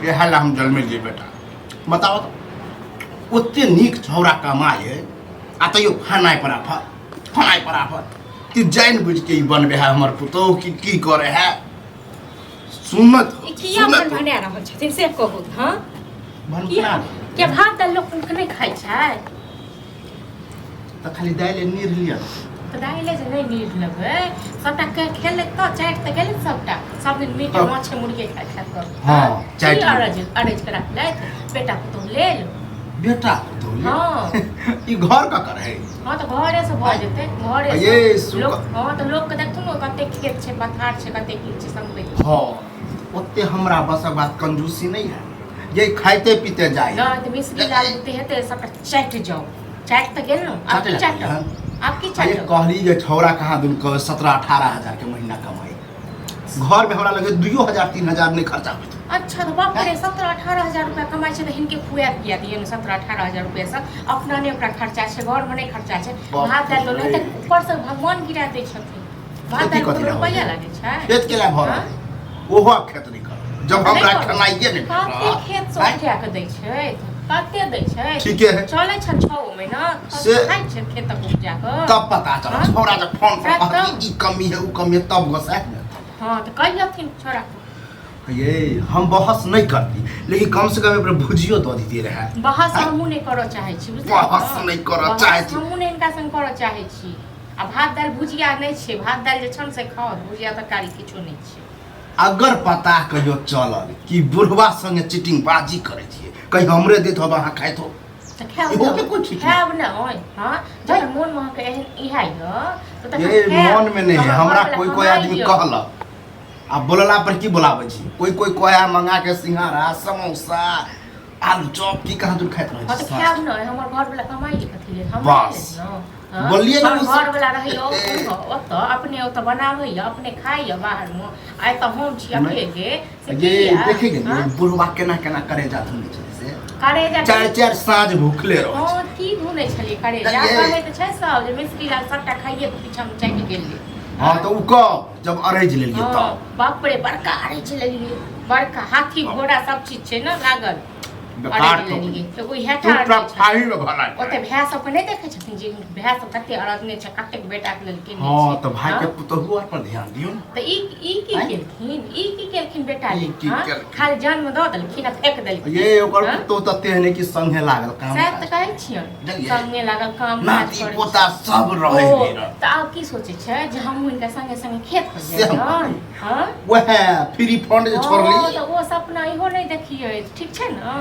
ये हाल हम जल में लिए बेटा बताओ तो ओते नीक छौरा कमाए आ तैयो फनाय पराफर कि जान बुझ के ई बनबे है हमर पुतौ की करे है सुनत किया मन भने रहल छथिन से कहू हां भनकना के भात दाल लोग नहीं खाइ छै त खाली दाइले नीर लिया त दाइले जे नहीं नीर लेबै सबटा के खेले त चाट त गेले सबटा सब दिन मीट माछ मुर्गे खा कर हां चाट अरेंज करा ले बेटा तो ले लो बेटा तो ले हां ई घर का करे हां तो घरे से भ जेते घरे ये लोग हां तो लोग के देखथुन कते खेत छै पथार छै कते की छै समझै हां ओते हमरा बसक बात कंजूसी नहीं है ये खाइते पीते जाए ना तो मिस्त्री लागते हेते सब चाट जाओ चाट त गेल आप चाट आपकी चाट ये कहली जे छौरा कहाँ दुन 17-18 हजार के महीना कमाई घर में हमरा लगे 2000-3000 नहीं खर्चा होत अच्छा तो बाप रे 17-18 हजार रुपया कमाई छै त हिनके खुआ पिया दिए 17-18 हजार रुपया से अपना ने ओकरा खर्चा छै घर में नहीं खर्चा छै भात दाल नहीं त ऊपर से भगवान गिरा दै छथिन भात दाल पर रुपया लागे छै खेत के ला भर ओहो खेत नहीं कर जब हमरा खनाइए नहीं काते खेत से उठा के दै छै काते दै छै ठीक है चले छ 6 महीना से खाइ छै खेत को उपजा के तब पता चला छौरा जब फोन पर कहती ई कमी है उ कमी है तब गोसा हां तो कहियथिन छोरा ये हम बहस नहीं करती लेकिन कम से कम अपने भुजियो दो दीदी रहे बहस हमहु नहीं करो चाहे छी बहस नहीं करो चाहे छी हमहु नहीं इनका संग करो चाहे छी आ भात दाल भुजिया नहीं छै भात दाल जे छन से खाओ भुजिया तरकारी किछो नहीं छै अगर पता कहियो चलल कि बुढ़वा संगे चीटिंग बाजी करे छिए कहीं हमरे देत हो वहां खाइत हो त खाब ना ओए हां जब मन में के इहा तो ये मन में नहीं है हमरा कोई आदमी कहला अब बोलला पर की बोलावे छी कोई कोया मंगा के सिंघाड़ा समोसा आलू चॉप की कहां दूर खाइत रहे त खाब ना हमर घर वाला कमाई के कथि ले हम बस बोलिए ना घर वाला रहियो ओत अपने ओत बनावे अपने खाइए बाहर में आइ त हम छी अकेले से ये देखेंगे बुढ़वा केना करे जाथुन से करे जा चार साँझ भूखले रहो हां की भूले छली करे जा कहे त छै सब जे मिस्त्री लाल सबटा खाइए पीछा में चैक गेलिए हां तो उ को जब अरेज ले लिए तो बाप रे बड़का अरेज ले लिए बड़का हाथी घोड़ा सब चीज छै ना लागल बेकार तो एगो इहे ठार फाही में भला ओते भैया सब के नहीं देखे छथिन जे भैया सब कते अरजने छै कते बेटा के लेलखिन हां तो भाई के पुतहुआ पर ध्यान दियो तो ई की केलखिन बेटा ले खाली जन्म द देलखिन आ फेंक देलखिन ये ओकर पुतहु त तेहने की संगे लागल काम शायद त कहै छियन संगे लागल काम काज करे पोता सब रहे त आब की सोचे छै जे हम इनका संगे संगे खेत पर जाइयन हां वह फ्री फंड जे छोड़ली तो वो सपना इहो नहीं देखिए ठीक छै ना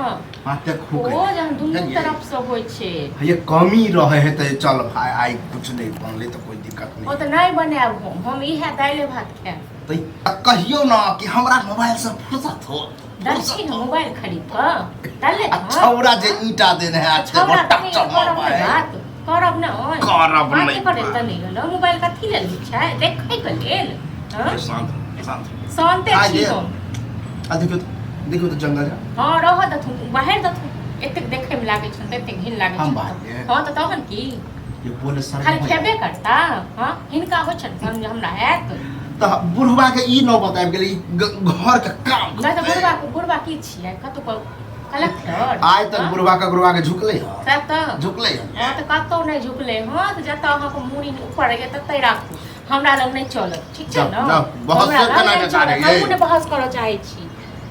हाथे खूब ओ जन दुनू तरफ से होय छै ये कमी रहे है त चल भाई आई कुछ नहीं बनले तो कोई दिक्कत नहीं ओ त नहीं बनाब हम इहे दाइले भात खाएब त कहियो ना कि हमरा मोबाइल से फुर्सत हो दर्शी ना मोबाइल खरीद क डाले छौरा जे ईटा देने है आज के डॉक्टर मोबाइल करब ना ओए करब नहीं करे त नहीं गलो मोबाइल कथि लेल छै देखै के लेल हां शांत छी हम आ देखो तो जंगल है हां रह दथु बाहर दथु एते देखे में लागे छन एते घिन लागे छन हां त तहन की ये बोले सर खाली खेबे करता हां हिनका हो छन समझ हमरा हैत त बुढ़वा के ई न बताब गेली घर के काम नहीं तो बुढ़वा की छियै कतो कलेक्टर आज तक बुढ़वा के झुकले ह सब त झुकले हां त कतो नहीं झुकले हां त जता अहाँ को मूड़ी ऊपर रहे तते राखू हमरा लग नहीं चलत ठीक छै ना बहस केना न करे हम ने बहस करऽ चाहे छी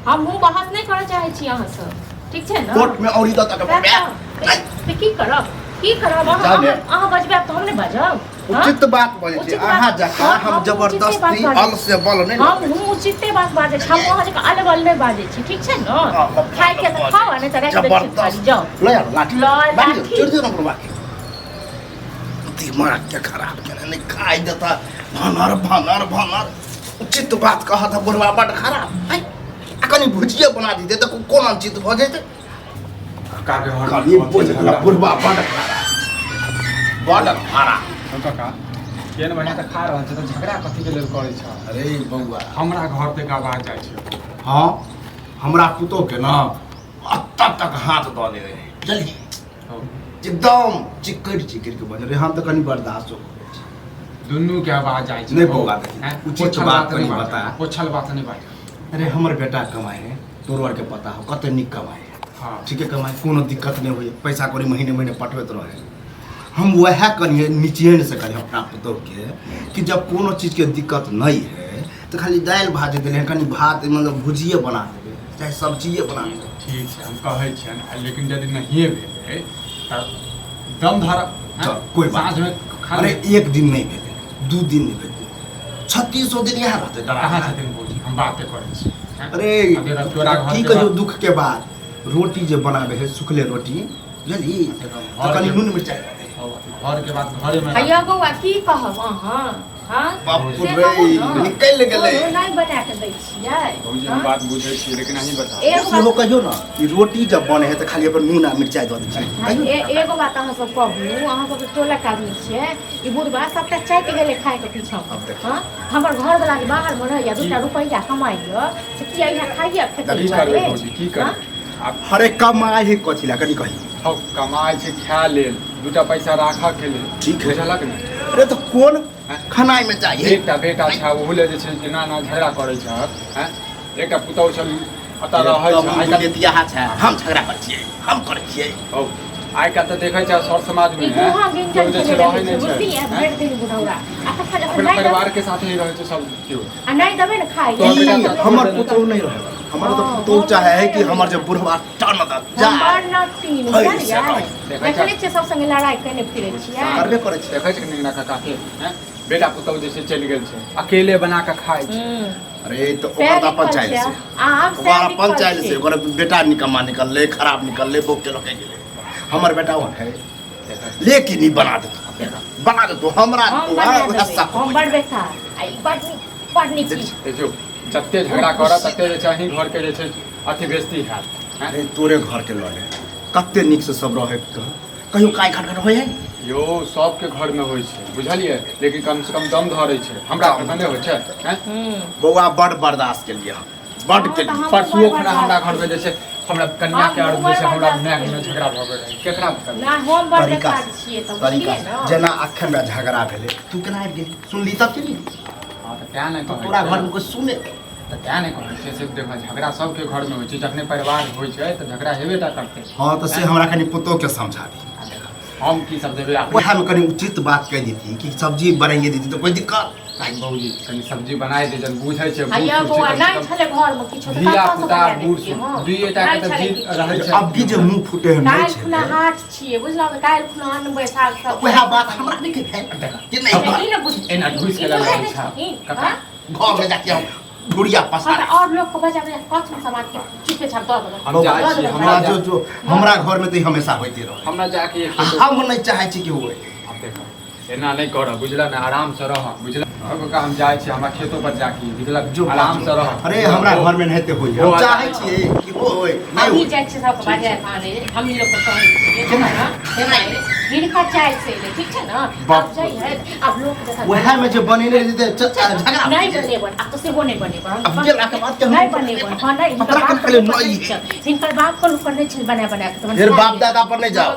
हम बहस नहीं करऽ चाहे छी अहाँ से ठीक छै ना कोर्ट में औरी दत के की करब अहाँ बजबै त हम नहीं बजब उचित बात बोले छी अहाँ जका हम जबरदस्ती अल से बोल नहीं हम उचित बात बाजे छी हम अहाँ जका अलग अलग बाजे छी ठीक छै ना खाइ के त खाओ नहीं त रख दे खाली जाओ ले यार लाठी बांध छोड़ दे ना बुढ़वा के दिमाग के खराब करे नहीं खाई देता भनर उचित बात कहा था बुढ़वा बड़ खराब है कनी भुजिया बना दी तो कौन चित भ जेते काके खाली बुढ़वा बड़ खराब काका केन बढ़िया त खा रहल छ त झगड़ा कथि के लेल करे छ अरे बउआ हमरा घर पे का आवाज जाय छै हां हमरा पुतो के ना तब तक हाथ द दे जल्दी एकदम चिकड़ के बन रे हम तो कनी बर्दाश्त हो दुन्नू के आवाज जाय छै नहीं बउआ उचित बात नहीं बता पोछल बात नहीं बात अरे हमर बेटा कमाए है तोरो आर के पता हो कते निक कमाई हाँ ठीके कमाई कोनो दिक्कत नहीं हुई पैसा कौड़ी महीने महीने पटबैत रहे हम वह करिए निचेन से करिए अपना पुतोह के कि जब कोनो चीज के दिक्कत नहीं है तो खाली दालि भात दिले कनी भात मतलब भुजिए बना देबै चाहे सब्जिए बना देबै ठीक छै हम कहै छियनि लेकिन यदि नहिए भेलै तऽ दम धरब चल कोई बात साँझमे खा अरे एक दिन नहीं भेलै 2 दिन नहीं भेलै 3600 दिन यहाँ रहते कहाँ छथिन बूझी हम बाते करै छी हैं? अरे अगर तोरा घर की के कहियो बात- दुख के बाद रोटी जे बनाबे है सुखले रोटी बुझली तो कनी नून मिर्चाई घर के बाद घरे में हैया बौआ की कहब अहाँ हाँ बाप से रे कहू ने। निकल गेलै कोनो नहीं बना के दै छियै भौजी हम हाँ? बात बुझै छी लेकिन अहीं बता एगो सेहो बात कहियो ना कि रोटी जब बने है तो खाली अपन नून आ मिर्चाई दऽ दै छै कहियो एगो बात अहाँ सब कहू अहाँ सब टोलक आदमी छियै ई बुढ़बा सबटा चाटि गेलै खाए के पीछा अब देख। हाँ हमर घर वाला जे बाहर में रहैया 2 रुपैया कमाइया से किया यहाँ खाइया की खेतै करबै भौजी की हाँ? करबै आब हरे कमाई है कथी ला कनी कही हम कमाइ छै खाय लेल 2 पैसा राखऽ के लेल ठीक है। बुझलक ने अरे तो कौन खनाई में चाहिए बेटा छै ओहू ले जे छै एना एना झगड़ा करै छै हैं एकटा पुतौह छै अतऽ रहै छै आइ काल्हि दिया छै हम झगड़ा कर छियै हम कर छियै औ आइ काल्हि तऽ देखै छै सर समाज में ई गुहा गिन केओ जे छै रहै के नहि बुद्धि छै है हैं? भेट दिन बुढ़ौरा आ तखन जखन अपने नहीं परिवार के साथ ही रहै छै सब केओ आ नहीं देबे ने खाइ तो ई बेटा तो हमर बेटा पुतौह नहीं रहे हमर तो पुतौह चाहे है कि हमर जब बुढ़वा टन द जा हमर नटीन है, बुझलियै से है। देखै छियै सब संगे लड़ाई करने फिरै छियै करबे करे छै देखै छै कि नहीं काका के हैं बेटा पुतौह जे छै चलि गेल छै अकेले बना के खाइ छै अरे तो ओकर तो अपन चाइल्ड से ओकर अपन चाइल्ड से ओकर बेटा निकम्मा निकलले खराब निकलले बोक के लके गेले हमर बेटा वो है लेकिन ई बना दे तो हमरा हम बड़ बेटा आई बड़ नीक चीज देखियो जते झगड़ा करत तते जे छै अहीं घर के जे छै अथी बेइज्जती हैत हैं अरे तोरे घर के लड़े कते निक से सब रहे कहियो काय खटखट होय है यो सबके घर में होइ छै बुझलियै लेकिन कम से कम दम धरै छै हमरा घर में नहि होइ छै हैं बौआ बड़ बर्दाश्त के लिए बड़ के लिए परसुओ खना हमरा घर में जे छै हमरा कन्या के अर्थ जे छै हमरा माय में झगड़ा भऽ गेल रहै केकरा बताबी ना हम बड़ तरीका बेकार छियै तऽ तरीका बुझलियै ने जेना अखन में झगड़ा भेले तू केना आबि गेली सुनली तब के हां त क्या नहि कहै तोरा घर में कोई सुने त क्या नहि कहै छै से देखो झगड़ा सबके घर में होइ छै जखने परिवार होइ छै त झगड़ा हेबे टा करतै हाँ तो से हमरा कनी पुतोह के समझाबी हम की सब देबै आप वह में कनी उचित बात कह देती कि सब्जी बनाइए देती तो कोई दिक्कत बाबूजी कनी सब्जी बनाय दे जन बुझै छै हैया बौआ नहीं छले घर में किछो तऽ धिया कतऽ से पुता बना बूढ़ देतियै, सूढ़ हाँ। दुइएटा के नहीं तऽ छलै जीत किछो। रहै छै अब भी जे मुंह फूटे हम नहीं काल्हि खुना छै हाट छियै बुझलहुँ तऽ काल्हि खुना अनबै साग सब वह बात हमरा नहीं के कि नहीं ई ने बुझ एना घुसि ई गेला बुझै रहै नहि छै छथिन, कका हाँ? घर में जाके हम ढुरिया पसार और लोग को बजा बजा कथम समाज के चुपे छाप दऽ देबै हम जाइ छी, हमरा जो हमरा घर में तो हमेशा होते रहे हमरा जाके एक हम नहीं चाहे छी कि होए अब देखो एना नहीं करऽ बुझला ने आराम से रह बुझला कका हम जाइ छी हमरा खेतो पर जाके बुझला जो आराम से रह अरे हमरा घर में नहीं होई हम चाहे छी कि होए नहीं अभी होए जाइ छै सबके बाजे खाने हम लोग को कहै छियै केना ना केना हिनका चाय से ले ठीक छै ना अब जाइ है अब लोग देखा वह में जो बनेले रहते झगड़ा नहीं बनेबन अब तो सेहो नहीं बनेबन अब गेला के बाद के हम नहीं बनेबन हाँ नहीं अपना के लिए नहीं हिनकर बाप को लोग करने छै बना बना के तो फिर बाप दादा पर नहीं जाओ